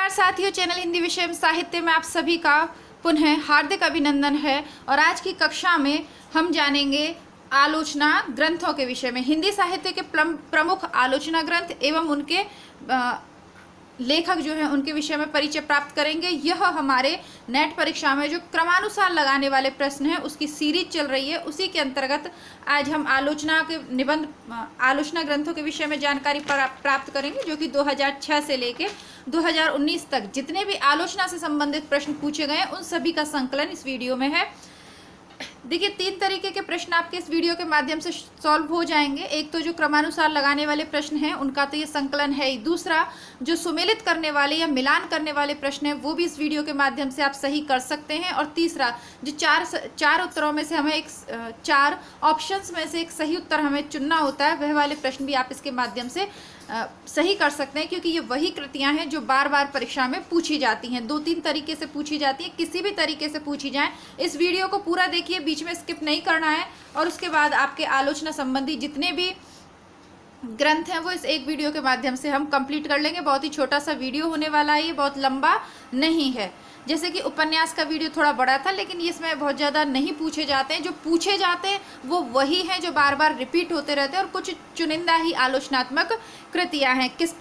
नमस्कार साथियों, चैनल हिंदी विषय साहित्य में आप सभी का पुनः हार्दिक अभिनंदन है। और आज की कक्षा में हम जानेंगे आलोचना ग्रंथों के विषय में। हिंदी साहित्य के प्रमुख आलोचना ग्रंथ एवं उनके लेखक जो हैं उनके विषय में परिचय प्राप्त करेंगे। यह हमारे नेट परीक्षा में जो क्रमानुसार लगाने वाले प्रश्न हैं उसकी सीरीज चल रही है, उसी के अंतर्गत आज हम आलोचना के निबंध आलोचना ग्रंथों के विषय में जानकारी प्राप्त करेंगे, जो कि 2006 से लेके 2019 तक जितने भी आलोचना से संबंधित प्रश्न पूछे गए हैं उन सभी का संकलन इस वीडियो में है। देखिए, 3 तरीके के प्रश्न आपके इस वीडियो के माध्यम से सॉल्व हो जाएंगे। एक तो जो क्रमानुसार लगाने वाले प्रश्न हैं उनका तो ये संकलन है ही। दूसरा, जो सुमेलित करने वाले या मिलान करने वाले प्रश्न हैं वो भी इस वीडियो के माध्यम से आप सही कर सकते हैं। और तीसरा, जो चार उत्तरों में से हमें 4 ऑप्शंस में से एक सही उत्तर हमें चुनना होता है, वह वाले प्रश्न भी आप इसके माध्यम से सही कर सकते हैं, क्योंकि ये वही कृतियां हैं जो बार बार परीक्षा में पूछी जाती हैं। 2-3 तरीके से पूछी जाती हैं, किसी भी तरीके से पूछी जाए। इस वीडियो को पूरा देखिए, बीच में स्किप नहीं करना है। और उसके बाद आपके आलोचना संबंधी जितने भी ग्रंथ हैं वो इस एक वीडियो के माध्यम से हम कंप्लीट कर लेंगे। बहुत ही छोटा सा वीडियो होने वाला है, ये बहुत लंबा नहीं है। जैसे कि उपन्यास का वीडियो थोड़ा बड़ा था, लेकिन इसमें बहुत ज़्यादा नहीं पूछे जाते हैं। जो पूछे जाते हैं वो वही हैं जो बार बार रिपीट होते रहते हैं, और कुछ चुनिंदा ही आलोचनात्मक कृतियां हैं। किस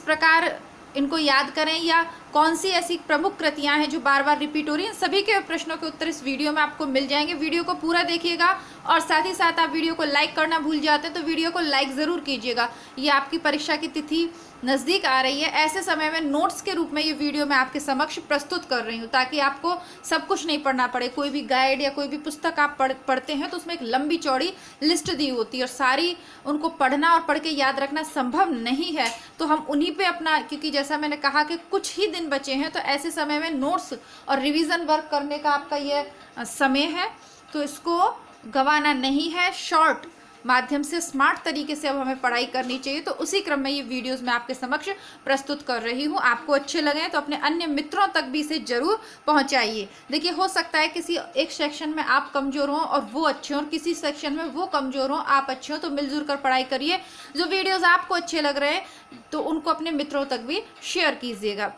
प्रकार इनको याद करें या कौन सी ऐसी प्रमुख कृतियां हैं जो बार बार रिपीट हो रही हैं, सभी के प्रश्नों के उत्तर इस वीडियो में आपको मिल जाएंगे। वीडियो को पूरा देखिएगा, और साथ ही साथ आप वीडियो को लाइक करना भूल जाते हैं तो वीडियो को लाइक ज़रूर कीजिएगा। ये आपकी परीक्षा की तिथि नज़दीक आ रही है, ऐसे समय में नोट्स के रूप में ये वीडियो मैं आपके समक्ष प्रस्तुत कर रही हूँ, ताकि आपको सब कुछ नहीं पढ़ना पड़े। कोई भी गाइड या कोई भी पुस्तक आप पढ़ते हैं तो उसमें एक लंबी चौड़ी लिस्ट दी होती है, और सारी उनको पढ़ना और पढ़ के याद रखना संभव नहीं है। तो हम उन्हीं पे अपना, क्योंकि जैसा मैंने कहा कि कुछ ही दिन बचे हैं, तो ऐसे समय में नोट्स और रिवीजन वर्क करने का आपका ये समय है, तो इसको गंवाना नहीं है। शॉर्ट माध्यम से स्मार्ट तरीके से अब हमें पढ़ाई करनी चाहिए, तो उसी क्रम में ये वीडियोस मैं आपके समक्ष प्रस्तुत कर रही हूँ। आपको अच्छे लगे तो अपने अन्य मित्रों तक भी इसे जरूर पहुँचाइए। देखिए, हो सकता है किसी एक सेक्शन में आप कमज़ोर हों और वो अच्छे हों, और किसी सेक्शन में वो कमज़ोर हों आप अच्छे हों, तो मिलजुल कर पढ़ाई करिए। जो वीडियोज़ आपको अच्छे लग रहे हैं तो उनको अपने मित्रों तक भी शेयर कीजिएगा।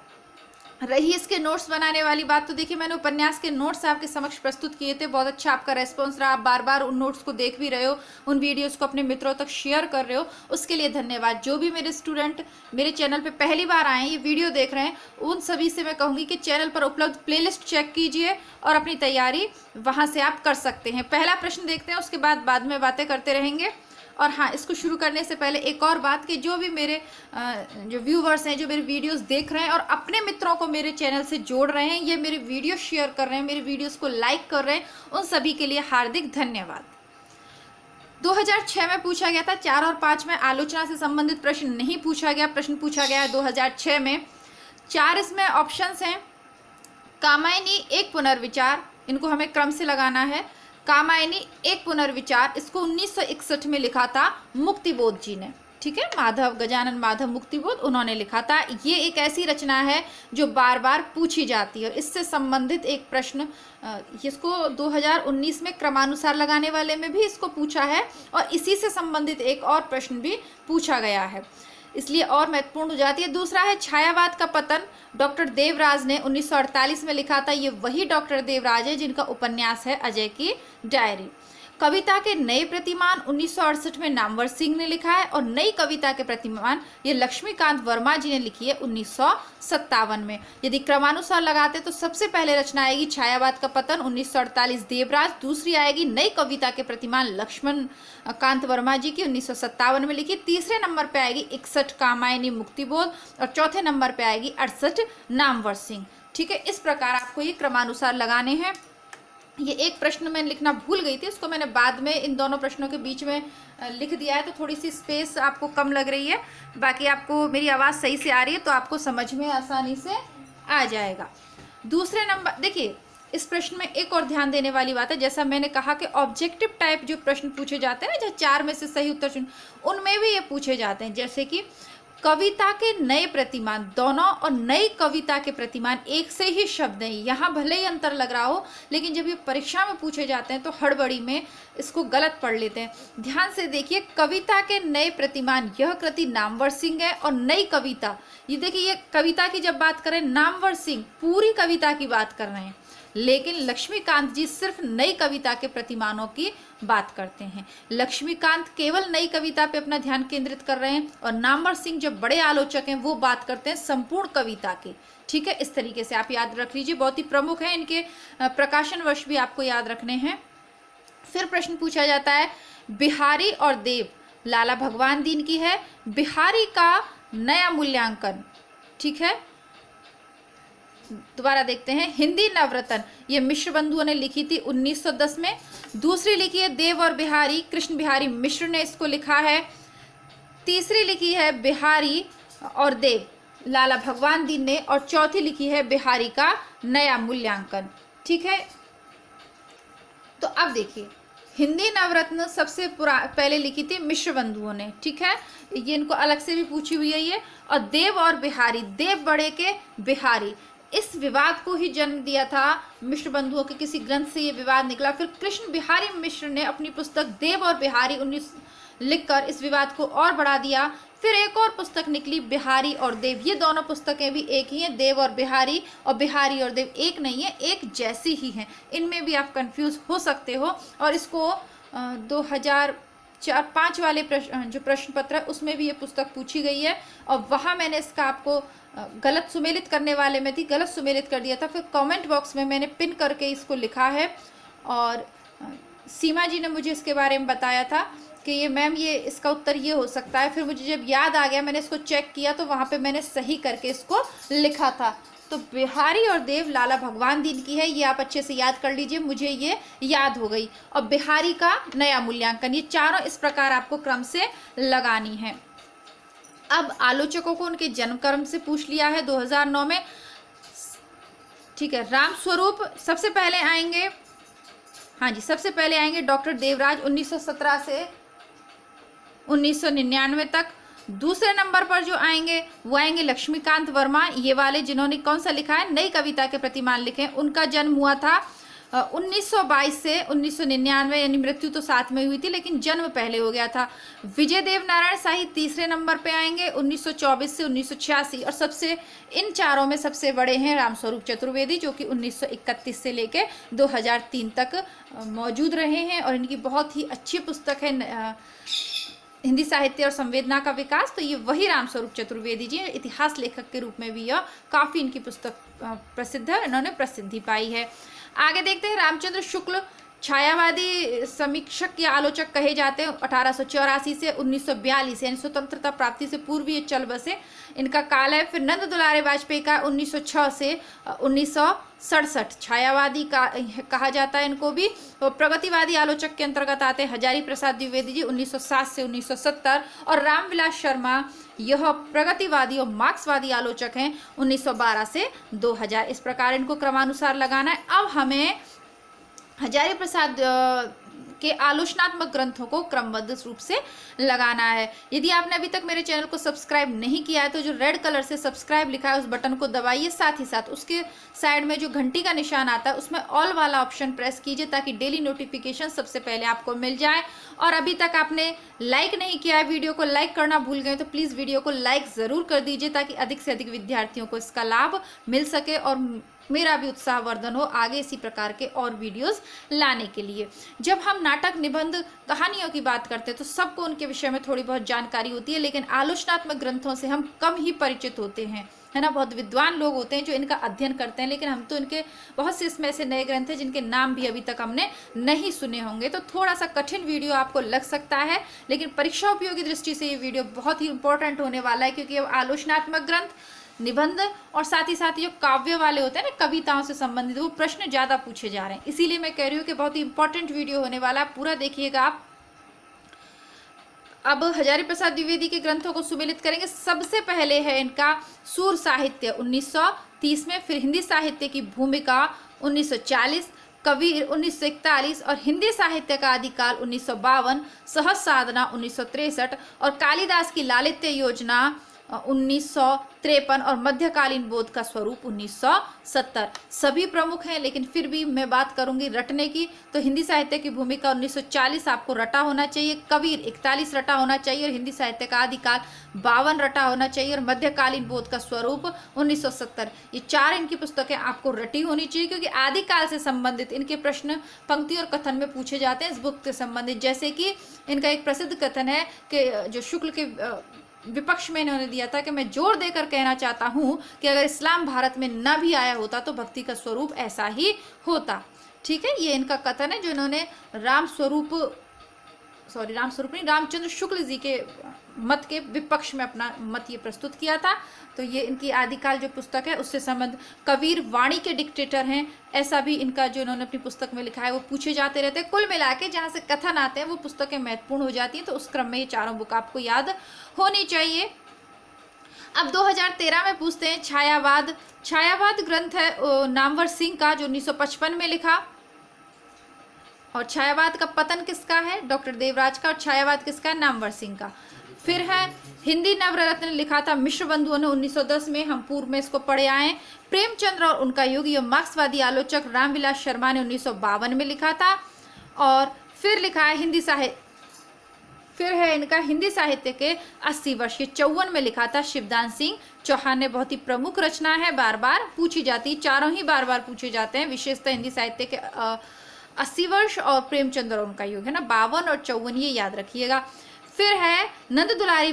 रही इसके नोट्स बनाने वाली बात, तो देखिए, मैंने उपन्यास के नोट्स आपके समक्ष प्रस्तुत किए थे। बहुत अच्छा आपका रेस्पॉन्स रहा, आप बार बार उन नोट्स को देख भी रहे हो, उन वीडियोस को अपने मित्रों तक शेयर कर रहे हो, उसके लिए धन्यवाद। जो भी मेरे स्टूडेंट मेरे चैनल पे पहली बार आए हैं, ये वीडियो देख रहे हैं, उन सभी से मैं कहूँगी कि चैनल पर उपलब्ध प्लेलिस्ट चेक कीजिए और अपनी तैयारी वहाँ से आप कर सकते हैं। पहला प्रश्न देखते हैं, उसके बाद में बातें करते रहेंगे। और हाँ, इसको शुरू करने से पहले एक और बात कि जो भी मेरे जो व्यूवर्स हैं, जो मेरे वीडियोस देख रहे हैं और अपने मित्रों को मेरे चैनल से जोड़ रहे हैं, ये मेरे वीडियो शेयर कर रहे हैं, मेरे वीडियोस को लाइक कर रहे हैं, उन सभी के लिए हार्दिक धन्यवाद। 2006 में पूछा गया था। 4 और 5 में आलोचना से संबंधित प्रश्न नहीं पूछा गया। प्रश्न पूछा गया है 2006 में। 4 इसमें ऑप्शंस हैं। कामायनी एक पुनर्विचार, इनको हमें क्रम से लगाना है। कामायनी एक पुनर्विचार, इसको 1961 में लिखा था मुक्तिबोध जी ने। ठीक है, गजानन माधव मुक्तिबोध उन्होंने लिखा था। ये एक ऐसी रचना है जो बार बार पूछी जाती है। इससे संबंधित एक प्रश्न इसको 2019 में क्रमानुसार लगाने वाले में भी इसको पूछा है, और इसी से संबंधित एक और प्रश्न भी पूछा गया है, इसलिए और महत्वपूर्ण हो जाती है। दूसरा है छायावाद का पतन, डॉक्टर देवराज ने 1948 में लिखा था। ये वही डॉक्टर देवराज है जिनका उपन्यास है अजय की डायरी। कविता के नए प्रतिमान 1968 में नामवर सिंह ने लिखा है, और नई कविता के प्रतिमान ये लक्ष्मीकांत वर्मा जी ने लिखी है 1957 में। यदि क्रमानुसार लगाते तो सबसे पहले रचना आएगी छायावाद का पतन 1948 देवराज, दूसरी आएगी नई कविता के प्रतिमान लक्ष्मणकांत वर्मा जी की 1957 में लिखी, तीसरे नंबर पर आएगी 61 कामायनी मुक्तिबोध, और चौथे नंबर पर आएगी 68 नामवर सिंह। ठीक है, इस प्रकार आपको ये क्रमानुसार लगाने हैं। ये एक प्रश्न मैं लिखना भूल गई थी, उसको मैंने बाद में इन दोनों प्रश्नों के बीच में लिख दिया है, तो थोड़ी सी स्पेस आपको कम लग रही है। बाकी आपको मेरी आवाज़ सही से आ रही है तो आपको समझ में आसानी से आ जाएगा। दूसरे नंबर, देखिए, इस प्रश्न में एक और ध्यान देने वाली बात है। जैसा मैंने कहा कि ऑब्जेक्टिव टाइप जो प्रश्न पूछे जाते हैं ना, जहाँ 4 में से सही उत्तर चुन, उनमें भी ये पूछे जाते हैं। जैसे कि कविता के नए प्रतिमान, दोनों और नई कविता के प्रतिमान एक से ही शब्द हैं। यहाँ भले ही अंतर लग रहा हो, लेकिन जब ये परीक्षा में पूछे जाते हैं तो हड़बड़ी में इसको गलत पढ़ लेते हैं। ध्यान से देखिए, कविता के नए प्रतिमान, यह कृति नामवर सिंह है। और नई कविता, ये देखिए, ये कविता की जब बात करें, नामवर सिंह पूरी कविता की बात कर रहे हैं, लेकिन लक्ष्मीकांत जी सिर्फ नई कविता के प्रतिमानों की बात करते हैं। लक्ष्मीकांत केवल नई कविता पे अपना ध्यान केंद्रित कर रहे हैं, और नामवर सिंह जो बड़े आलोचक हैं वो बात करते हैं संपूर्ण कविता की। ठीक है, इस तरीके से आप याद रख लीजिए, बहुत ही प्रमुख है, इनके प्रकाशन वर्ष भी आपको याद रखने हैं। फिर प्रश्न पूछा जाता है, बिहारी और देव, लाला भगवान दीन की है। बिहारी का नया मूल्यांकन, ठीक है, दोबारा देखते हैं। हिंदी नवरत्न, ये मिश्र बंधुओं ने लिखी थी 1910 में। दूसरी लिखी है देव और बिहारी, कृष्ण बिहारी मिश्र ने इसको लिखा है। तीसरी लिखी है बिहारी और देव, लाला भगवान दीन ने। और चौथी लिखी है बिहारी का नया मूल्यांकन। ठीक है, तो अब देखिए, हिंदी नवरत्न सबसे पहले लिखी थी मिश्र बंधुओं ने। ठीक है, ये इनको अलग से भी पूछी हुई है ये। और देव और बिहारी, देव बड़े के बिहारी, इस विवाद को ही जन्म दिया था मिश्र बंधुओं के किसी ग्रंथ से ये विवाद निकला। फिर कृष्ण बिहारी मिश्र ने अपनी पुस्तक देव और बिहारी 19 लिखकर इस विवाद को और बढ़ा दिया। फिर एक और पुस्तक निकली बिहारी और देव, ये दोनों पुस्तकें भी एक ही हैं, देव और बिहारी और देव एक नहीं है, एक जैसी ही हैं। इनमें भी आप कंफ्यूज हो सकते हो। और इसको 2004-5 वाले जो प्रश्न पत्र है उसमें भी ये पुस्तक पूछी गई है, और वहाँ मैंने इसका आपको गलत सुमेलित करने वाले में थी, गलत सुमेलित कर दिया था। फिर कमेंट बॉक्स में मैंने पिन करके इसको लिखा है, और सीमा जी ने मुझे इसके बारे में बताया था कि ये मैम ये इसका उत्तर ये हो सकता है। फिर मुझे जब याद आ गया, मैंने इसको चेक किया तो वहाँ पे मैंने सही करके इसको लिखा था। तो बिहारी और देव लाला भगवान दीन की है, ये आप अच्छे से याद कर लीजिए, मुझे ये याद हो गई। और बिहारी का नया मूल्यांकन, ये चारों इस प्रकार आपको क्रम से लगानी है। अब आलोचकों को उनके जन्म क्रम से पूछ लिया है 2009 में। ठीक है, राम स्वरूप सबसे पहले आएंगे, हाँ जी, सबसे पहले आएंगे डॉक्टर देवराज 1917 से 1999 तक। दूसरे नंबर पर जो आएंगे वो आएंगे लक्ष्मीकांत वर्मा, ये वाले जिन्होंने कौन सा लिखा है, नई कविता के प्रतिमान लिखे हैं। उनका जन्म हुआ था 1922 से 1999, यानी मृत्यु तो साथ में हुई थी लेकिन जन्म पहले हो गया था। विजय देव नारायण शाही तीसरे नंबर पे आएंगे 1924 से 1986। और सबसे इन चारों में सबसे बड़े हैं रामस्वरूप चतुर्वेदी, जो कि 1931 से लेके 2003 तक मौजूद रहे हैं। और इनकी बहुत ही अच्छी पुस्तक है हिंदी साहित्य और संवेदना का विकास। तो ये वही रामस्वरूप चतुर्वेदी जी, इतिहास लेखक के रूप में भी यह काफ़ी इनकी पुस्तक प्रसिद्ध है, इन्होंने प्रसिद्धि पाई है। आगे देखते हैं, रामचंद्र शुक्ल छायावादी समीक्षक या आलोचक कहे जाते हैं। 1884 से 1942, यानी स्वतंत्रता प्राप्ति से पूर्व ये चल बसे, इनका काल है। फिर नंद दुलारे वाजपेयी का 1906 से 1967 छायावादी का कहा जाता है इनको भी। तो प्रगतिवादी आलोचक के अंतर्गत आते हैं हजारी प्रसाद द्विवेदी जी 1907 से 1970, और रामविलास शर्मा यह प्रगतिवादी और मार्क्सवादी आलोचक हैं 1912 से 2000। इस प्रकार इनको क्रमानुसार लगाना है। अब हमें हजारी प्रसाद के आलोचनात्मक ग्रंथों को क्रमबद्ध रूप से लगाना है। यदि आपने अभी तक मेरे चैनल को सब्सक्राइब नहीं किया है तो जो रेड कलर से सब्सक्राइब लिखा है उस बटन को दबाइए, साथ ही साथ उसके साइड में जो घंटी का निशान आता है उसमें ऑल वाला ऑप्शन प्रेस कीजिए, ताकि डेली नोटिफिकेशन सबसे पहले आपको मिल जाए। और अभी तक आपने लाइक नहीं किया है, वीडियो को लाइक करना भूल गए तो प्लीज़ वीडियो को लाइक ज़रूर कर दीजिए, ताकि अधिक से अधिक विद्यार्थियों को इसका लाभ मिल सके और मेरा भी उत्साहवर्धन हो आगे इसी प्रकार के और वीडियोस लाने के लिए। जब हम नाटक, निबंध, कहानियों की बात करते हैं तो सबको उनके विषय में थोड़ी बहुत जानकारी होती है, लेकिन आलोचनात्मक ग्रंथों से हम कम ही परिचित होते हैं, है ना। बहुत विद्वान लोग होते हैं जो इनका अध्ययन करते हैं, लेकिन हम तो इनके बहुत से इसमें ऐसे नए ग्रंथ हैं जिनके नाम भी अभी तक हमने नहीं सुने होंगे। तो थोड़ा सा कठिन वीडियो आपको लग सकता है, लेकिन परीक्षा उपयोगी दृष्टि से ये वीडियो बहुत ही इंपॉर्टेंट होने वाला है, क्योंकि अब आलोचनात्मक ग्रंथ, निबंध और साथ ही जो काव्य वाले होते हैं ना, कविताओं से संबंधित, वो प्रश्न ज़्यादा पूछे जा रहे हैं। इसीलिए मैं कह रही हूँ कि बहुत ही इंपॉर्टेंट वीडियो होने वाला है, पूरा देखिएगा आप। अब हजारी प्रसाद द्विवेदी के ग्रंथों को सुमेलित करेंगे। सबसे पहले है इनका सूर साहित्य 1930 में, फिर हिंदी साहित्य की भूमिका 1940, कबीर 1941 और हिंदी साहित्य का आदिकाल 1952, सहज साधना 1963 और कालिदास की लालित्य योजना 1953 और मध्यकालीन बोध का स्वरूप 1970। सभी प्रमुख हैं, लेकिन फिर भी मैं बात करूंगी रटने की। तो हिंदी साहित्य की भूमिका 1940 आपको रटा होना चाहिए, कबीर 41 रटा होना चाहिए और हिंदी साहित्य का आदिकाल 52 रटा होना चाहिए और मध्यकालीन बोध का स्वरूप 1970। ये 4 इनकी पुस्तकें आपको रटी होनी चाहिए, क्योंकि आदिकाल से संबंधित इनके प्रश्न पंक्ति और कथन में पूछे जाते हैं इस बुक से संबंधित। जैसे कि इनका एक प्रसिद्ध कथन है कि जो शुक्ल के विपक्ष में इन्होंने दिया था कि मैं जोर देकर कहना चाहता हूं कि अगर इस्लाम भारत में न भी आया होता तो भक्ति का स्वरूप ऐसा ही होता। ठीक है, ये इनका कथन है जो इन्होंने रामचंद्र शुक्ल जी के मत के विपक्ष में अपना मत ये प्रस्तुत किया था। तो ये इनकी आदिकाल जो पुस्तक है उससे संबंध। कबीर वाणी के डिक्टेटर हैं, ऐसा भी इनका जो इन्होंने अपनी पुस्तक में लिखा है वो पूछे जाते रहते हैं। कुल मिला के जहाँ से कथन आते हैं वो पुस्तकें महत्वपूर्ण हो जाती हैं। तो उस क्रम में ये चारों बुक आपको याद होनी चाहिए। अब 2013 में पूछते हैं छायावाद। छायावाद ग्रंथ है नामवर सिंह का, जो 1955 में लिखा। और छायावाद का पतन किसका है? डॉक्टर देवराज का। और छायावाद किसका है? नामवर सिंह का। फिर है हिंदी नवरत्न ने लिखा था मिश्र बंधुओं ने 1910 में, हम पूर्व में इसको पढ़े आए। प्रेमचंद्र और उनका युग, ये मार्क्सवादी आलोचक रामविलास शर्मा ने 1952 में लिखा था। और फिर लिखा है फिर है इनका हिंदी साहित्य के 80 वर्ष, ये 54 में लिखा था शिवदान सिंह चौहान ने। बहुत ही प्रमुख रचना है, बार बार पूछी जाती, चारों ही बार बार पूछे जाते हैं। विशेषतः हिंदी साहित्य के 80 वर्ष और प्रेमचंद्र और उनका युग है ना, 52 और 54, ये याद रखिएगा। फिर है नंद दुलारी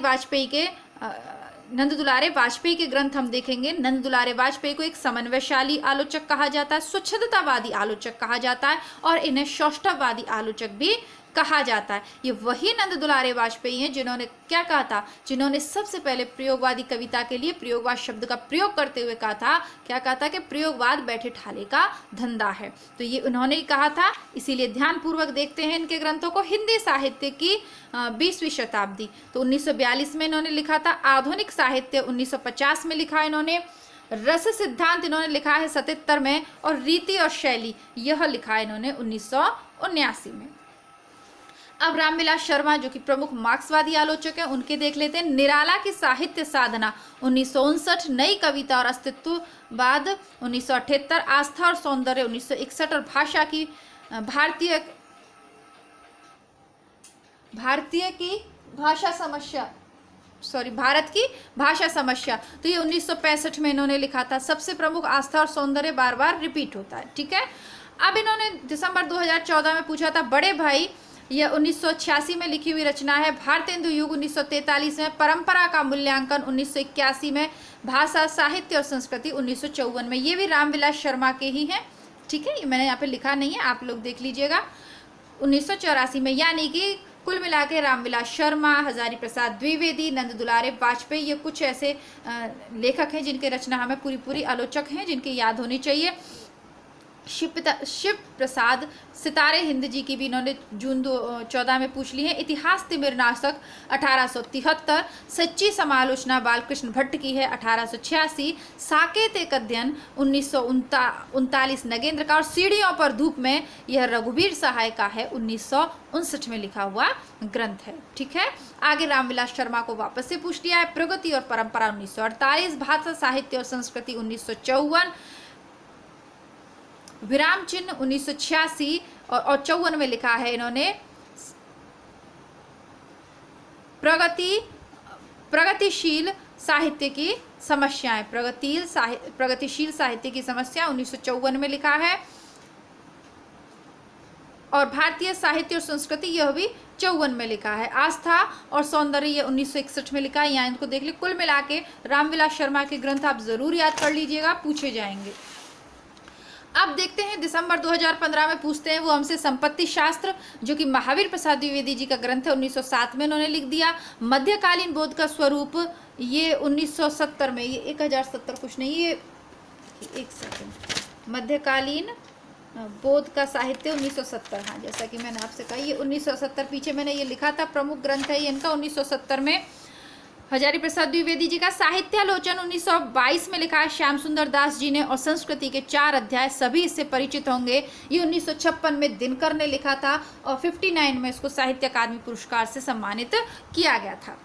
वाजपेयी के ग्रंथ हम देखेंगे। नंद दुलारे वाजपेयी को एक समन्वयशाली आलोचक कहा जाता है, स्वच्छंदतावादी आलोचक कहा जाता है और इन्हें सौष्ठववादी आलोचक भी कहा जाता है। ये वही नंद दुलारे वाजपेयी हैं जिन्होंने क्या कहा था? जिन्होंने सबसे पहले प्रयोगवादी कविता के लिए प्रयोगवाद शब्द का प्रयोग करते हुए कहा था, क्या कहा था? कि प्रयोगवाद बैठे ठाले का धंधा है। तो ये उन्होंने ही कहा था। इसीलिए ध्यानपूर्वक देखते हैं इनके ग्रंथों को। हिंदी साहित्य की 20वीं शताब्दी, तो 1942 में इन्होंने लिखा था। आधुनिक साहित्य 1950 में लिखा इन्होंने। रस सिद्धांत इन्होंने लिखा है 77 में। और रीति और शैली यह लिखा इन्होंने 1979 में। अब रामविलास शर्मा जो कि प्रमुख मार्क्सवादी आलोचक हैं, उनके देख लेते हैं। निराला की साहित्य साधना 1959, नई कविता और अस्तित्ववाद 1978, आस्था और सौंदर्य 1961 और भारत की भाषा समस्या, तो ये 1965 में इन्होंने लिखा था। सबसे प्रमुख आस्था और सौंदर्य बार बार रिपीट होता है। ठीक है, अब इन्होंने दिसंबर 2014 में पूछा था बड़े भाई, यह 1986 में लिखी हुई रचना है। भारतेंदु युग 1943 में। परंपरा का मूल्यांकन 1981 में। भाषा साहित्य और संस्कृति 1954 में। ये भी रामविलास शर्मा के ही हैं। ठीक है, ये मैंने यहाँ पे लिखा नहीं है, आप लोग देख लीजिएगा। 1984 में, यानी कि कुल मिला के रामविलास शर्मा, हजारी प्रसाद द्विवेदी, नंद दुलारे वाजपेयी, ये कुछ ऐसे लेखक हैं जिनके रचना हमें पूरी आलोचक हैं जिनकी याद होनी चाहिए। शिव प्रसाद सितारे हिंद जी की भी इन्होंने जून 2014 में पूछ ली है। इतिहास तिमिरनाशक 1873। सच्ची समालोचना बालकृष्ण भट्ट की है 1886। साकेत एक अध्ययन 1939 नगेंद्र का। और सीढ़ियों पर धूप में यह रघुवीर सहाय का है, 1959 में लिखा हुआ ग्रंथ है। ठीक है, आगे रामविलास शर्मा को वापस से पूछ लिया है। प्रगति और परंपरा 1948। भाषा साहित्य और संस्कृति 1954। विराम चिन्ह 1986 और 54 में लिखा है इन्होंने प्रगतिशील साहित्य की समस्याएं। प्रगतिशील साहित्य की समस्या 1954 में लिखा है। और भारतीय साहित्य और संस्कृति यह भी 54 में लिखा है। आस्था और सौंदर्य ये 1961 में लिखा है। यहाँ इनको देख ली। कुल मिला के रामविलास शर्मा के ग्रंथ आप जरूर याद कर लीजिएगा, पूछे जाएंगे। अब देखते हैं दिसंबर 2015 में पूछते हैं वो हमसे संपत्ति शास्त्र, जो कि महावीर प्रसाद द्विवेदी जी का ग्रंथ है। 1907 में उन्होंने लिख दिया। मध्यकालीन बोध का स्वरूप ये 1970 में, ये 1070 कुछ नहीं, ये एक सेकंड, मध्यकालीन बोध का साहित्य 1970, हाँ जैसा कि मैंने आपसे कहा ये 1970 पीछे मैंने ये लिखा था। प्रमुख ग्रंथ है ये इनका 1970 में। हजारी प्रसाद द्विवेदी जी का साहित्यालोचन 1922 में लिखा है श्याम सुंदर दास जी ने। और संस्कृति के 4 अध्याय, सभी इससे परिचित होंगे। ये 1956 में दिनकर ने लिखा था और 59 में इसको साहित्य अकादमी पुरस्कार से सम्मानित किया गया था।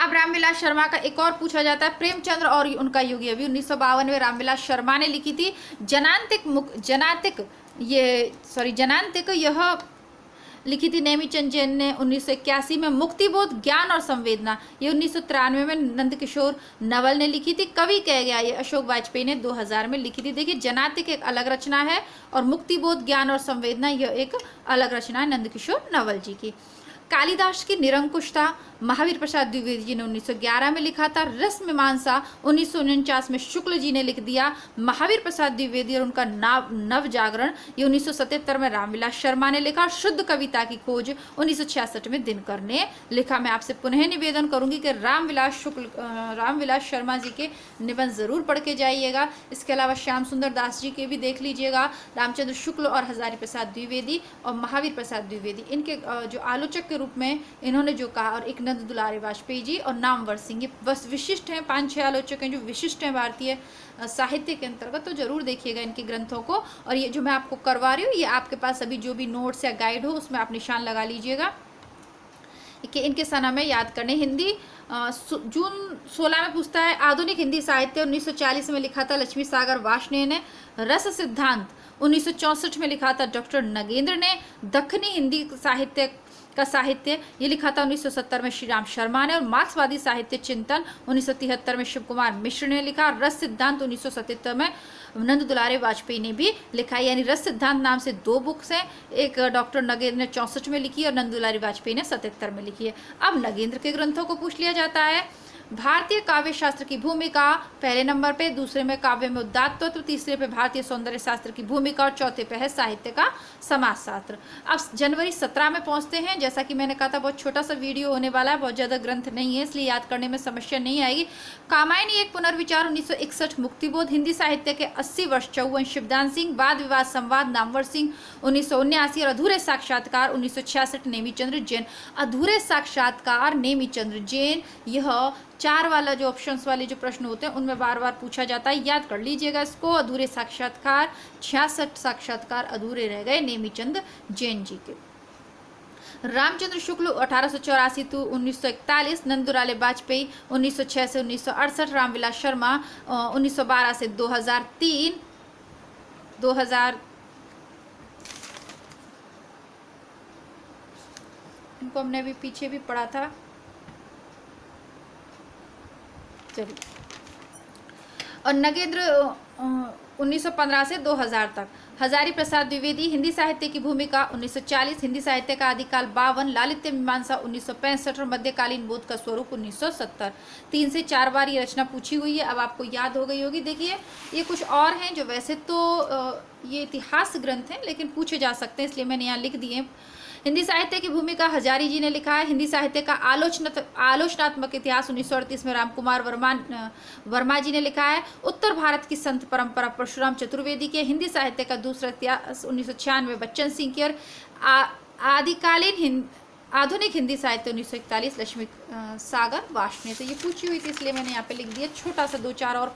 अब रामविलास शर्मा का एक और पूछा जाता है, प्रेमचंद्र और उनका युग। ये भी 1952 में रामविलास शर्मा ने लिखी थी। जनांतिक यह लिखी थी नेमीचंद जैन ने 1981 में। मुक्तिबोध ज्ञान और संवेदना ये 1993 में नंदकिशोर नवल ने लिखी थी। कवि कह गया ये अशोक वाजपेयी ने 2000 में लिखी थी। देखिए जनातिक एक अलग रचना है और मुक्तिबोध ज्ञान और संवेदना यह एक अलग रचना है नंदकिशोर नवल जी की। कालिदास की निरंकुशता महावीर प्रसाद द्विवेदी जी ने 1911 में लिखा था। रस मीमांसा 1949 में शुक्ल जी ने लिख दिया। महावीर प्रसाद द्विवेदी और उनका नव जागरण ये 1977 में रामविलास शर्मा ने लिखा। शुद्ध कविता की खोज 1966 में दिनकर ने लिखा। मैं आपसे पुनः निवेदन करूंगी कि रामविलास शर्मा जी के निबंध जरूर पढ़ के जाइएगा। इसके अलावा श्याम सुंदर दास जी के भी देख लीजिएगा। रामचंद्र शुक्ल और हजारी प्रसाद द्विवेदी और महावीर प्रसाद द्विवेदी इनके जो आलोचक के रूप में इन्होंने जो कहा, और एक नंद दुलारे वाजपेयी जी और नामवर सिंह, ये बस विशिष्ट हैं। 5-6 आलोचक हैं जो विशिष्ट हैं भारतीय साहित्य के अंतर्गत। तो जरूर देखिएगा इनके ग्रंथों को। और ये जो मैं आपको करवा रही हूँ ये आपके पास अभी जो भी नोट्स या गाइड हो उसमें आप निशान लगा लीजिएगा कि इनके सन हमें याद करने। हिंदी जून 16 में पूछता है, आधुनिक हिंदी साहित्य 1940 में लिखा था लक्ष्मी सागर वार्ष्णेय ने। रस सिद्धांत 1964 में लिखा था डॉक्टर नगेंद्र ने। दक्षिणी हिंदी साहित्य ये लिखा था 1970 में श्री राम शर्मा ने। और मार्क्सवादी साहित्य चिंतन 1973 में शिव कुमार मिश्र ने लिखा। रस सिद्धांत 1977 में नंद दुलारे वाजपेयी ने भी लिखा। यानी रस सिद्धांत नाम से 2 बुक्स हैं, एक डॉक्टर नगेंद्र ने 64 में लिखी और नंद दुलारे वाजपेयी ने 77 में लिखी है। अब नगेंद्र के ग्रंथों को पूछ लिया जाता है। भारतीय काव्य शास्त्र की भूमिका पहले नंबर पे, दूसरे में काव्य में उदात्त तत्व, तीसरे पे भारतीय सौंदर्य शास्त्र की भूमिका और चौथे पे है साहित्य का समाजशास्त्र। अब जनवरी 17 में पहुंचते हैं। जैसा कि मैंने कहा था बहुत छोटा सा वीडियो होने वाला है, बहुत ज़्यादा ग्रंथ नहीं है, इसलिए याद करने में समस्या नहीं आएगी। कामायनी एक पुनर्विचार 1961, मुक्तिबोध हिंदी साहित्य के 80 वर्ष 54 शिवदान सिंह, वाद विवाद संवाद नामवर सिंह 1979 और अधूरे साक्षात्कार 1966 नेमीचंद्र जैन। अधूरे साक्षात्कार नेमीचंद्र जैन, यह 4 वाला जो ऑप्शंस वाले जो प्रश्न होते हैं उनमें बार बार पूछा जाता है, याद कर लीजिएगा इसको। अधूरे साक्षात्कार 66 साक्षात्कार अधूरे रह गए नेमीचंद जैन जी के। रामचंद्र शुक्ल 1884 to 1941, नंद दुलारे वाजपेयी 1906 से 1968, रामविलास शर्मा 1912 से 2003, इनको हमने अभी पीछे भी पढ़ा था। चलिए, और नगेंद्र 1915 से 2000 तक। हजारी प्रसाद द्विवेदी हिंदी साहित्य की भूमिका 1940, हिंदी साहित्य का आदिकाल 52, लालित्य मीमांसा 1965 और मध्यकालीन बोध का स्वरूप 1970। 3 से 4 बार ये रचना पूछी हुई है, अब आपको याद हो गई होगी। देखिए ये कुछ और हैं जो वैसे तो ये इतिहास ग्रंथ हैं लेकिन पूछे जा सकते हैं, इसलिए मैंने यहाँ लिख दिए। हिंदी साहित्य की भूमिका हजारी जी ने लिखा है। हिंदी साहित्य का आलोचनात्मक इतिहास 1938 में रामकुमार वर्मा जी ने लिखा है। उत्तर भारत की संत परंपरा परशुराम चतुर्वेदी की। हिंदी साहित्य का दूसरा इतिहास 1996 बच्चन सिंह की। और आधुनिक हिंदी साहित्य 1941 लक्ष्मी सागर वार्ष्णेय से। ये पूछी हुई थी इसलिए मैंने यहाँ पे लिख दिया। छोटा सा 2-4 और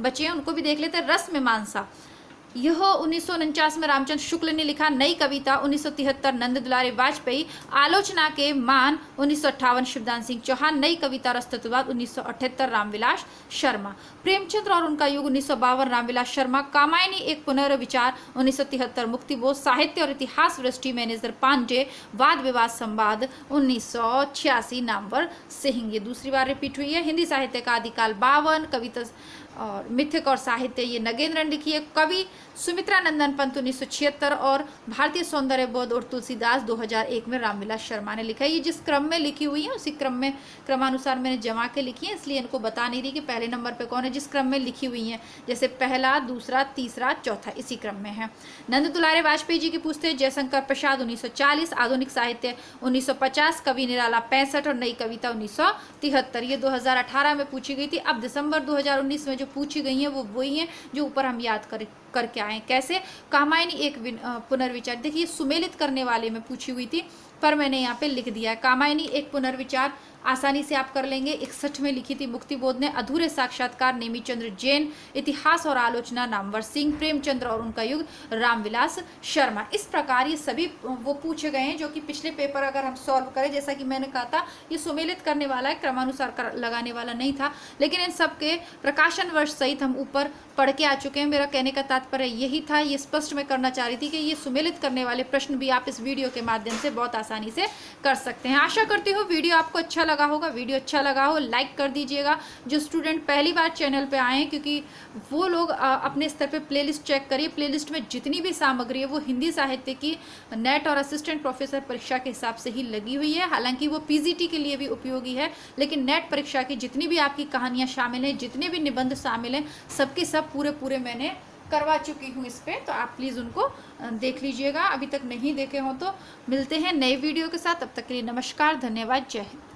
बचे हैं, उनको भी देख लेते हैं। रस मीमांसा यह 1949 में रामचंद्र शुक्ल ने लिखा। नई कविता 1973 नंद दुलारे वाजपेयी। आलोचना के मान 1958 शिवदान सिंह चौहान। नई कविता रसतत्ववाद 1978 रामविलास शर्मा। प्रेमचंद्र और उनका युग 1952 रामविलास शर्मा। कामायनी एक पुनर्विचार 1973 मुक्तिबोध। साहित्य और इतिहास वृष्टि मैनेजर पांडे। वाद विवाद संवाद 1986 नामवर सिंह। ये दूसरी बार रिपीट हुई है। हिंदी साहित्य का आदिकाल 52, कविता और मिथिक और साहित्य ये नगेंद्र ने लिखी है। कवि सुमित्रा नंदन पंत 1976 और भारतीय सौंदर्य बोध और तुलसीदास 2001 में रामविलास शर्मा ने लिखा है। ये जिस क्रम में लिखी हुई है उसी क्रम में क्रमानुसार मैंने जमा के लिखी है, इसलिए इनको बता नहीं रही कि पहले नंबर पे कौन है। जिस क्रम में लिखी हुई है जैसे पहला, दूसरा, तीसरा, चौथा इसी क्रम में है। नंद दुलारे वाजपेयी जी की पूछते हैं। जयशंकर प्रसाद 1940। आधुनिक साहित्य 1950, कवि निराला 65 और नई कविता 1973। ये 2018 में पूछी गई थी। अब दिसंबर 2019 में जो पूछी गई हैं वो वही हैं जो ऊपर हम याद करके आए। कैसे? कामायनी एक पुनर्विचार, देखिए सुमेलित करने वाले में पूछी हुई थी। पर मैंने यहाँ पे लिख दिया है। कामायनी एक पुनर्विचार आसानी से आप कर लेंगे। 61 में लिखी थी मुक्तिबोध ने। अधूरे साक्षात्कार नेमीचंद्र जैन। इतिहास और आलोचना नामवर सिंह। प्रेमचंद्र और उनका युग रामविलास शर्मा। इस प्रकार ये सभी वो पूछे गए हैं जो कि पिछले पेपर अगर हम सॉल्व करें, जैसा कि मैंने कहा था ये सुमेलित करने वाला है, क्रमानुसार लगाने वाला नहीं था, लेकिन इन सब के प्रकाशन वर्ष सहित हम ऊपर पढ़ के आ चुके हैं। मेरा कहने का तात्पर्य यही था, ये स्पष्ट मैं करना चाह रही थी कि ये सुमेलित करने वाले प्रश्न भी आप इस वीडियो के माध्यम से बहुत आसानी से कर सकते हैं। आशा करती हूँ वीडियो आपको अच्छा लगा होगा। वीडियो अच्छा लगा हो लाइक कर दीजिएगा। जो स्टूडेंट पहली बार चैनल पे आए हैं, क्योंकि वो लोग अपने स्तर पे प्लेलिस्ट चेक करिए। प्लेलिस्ट में जितनी भी सामग्री है वो हिंदी साहित्य की नेट और असिस्टेंट प्रोफेसर परीक्षा के हिसाब से ही लगी हुई है। हालांकि वो पीजीटी के लिए भी उपयोगी है, लेकिन नेट परीक्षा की जितनी भी आपकी कहानियाँ शामिल हैं, जितने भी निबंध शामिल हैं, सबके सब पूरे मैंने करवा चुकी हूँ इस पे, तो आप प्लीज़ उनको देख लीजिएगा। अभी तक नहीं देखे हो तो मिलते हैं नए वीडियो के साथ। तब तक के लिए नमस्कार, धन्यवाद, जय हिंद।